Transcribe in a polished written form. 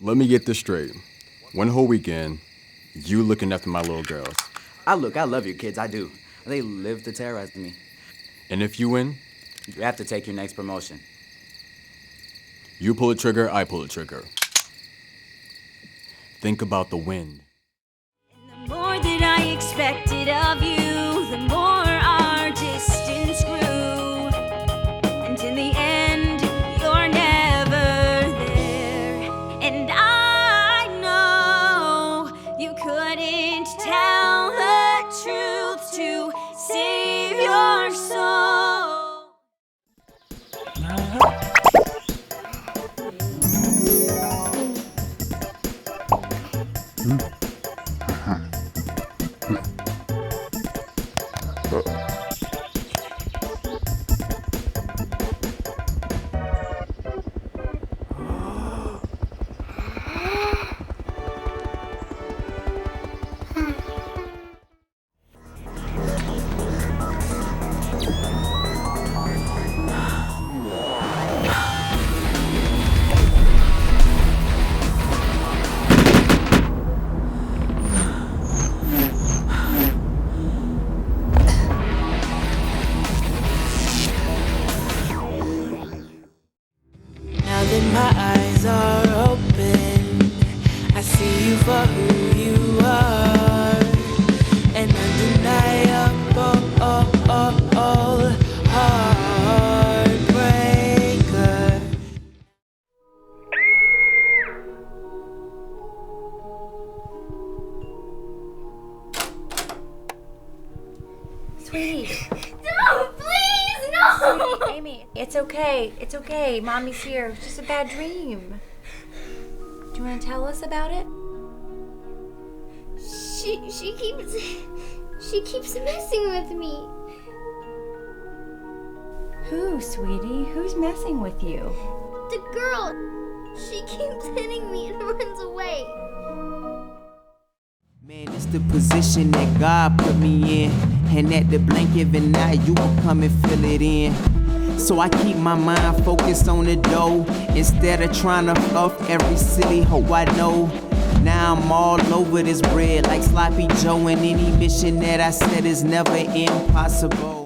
Let me get this straight. One whole weekend, you looking after my little girls. I love your kids, I do. They live to terrorize me. And if you win, you have to take your next promotion. You pull a trigger, I pull a trigger. Think about the wind. And the more that I expected of you, the more our distance grew. And in the end, you're never there. And I know you couldn't tell the truth to save your soul. Now that my eyes are open, I see you for who you are. An undeniable heartbreaker. Sweetie. No, please, no! Sweetie, Amy, it's okay. It's okay. Mommy's here. It's just a bad dream. Do you want to tell us about it? She keeps messing with me. Who, sweetie? Who's messing with you? The girl. She keeps hitting me and runs away. Man, it's the position that God put me in. And at the blink of an eye, you will come and fill it in. So I keep my mind focused on the dough instead of trying to fluff every silly hoe I know. Now I'm all over this bread like Sloppy Joe, and any mission that I set is never impossible.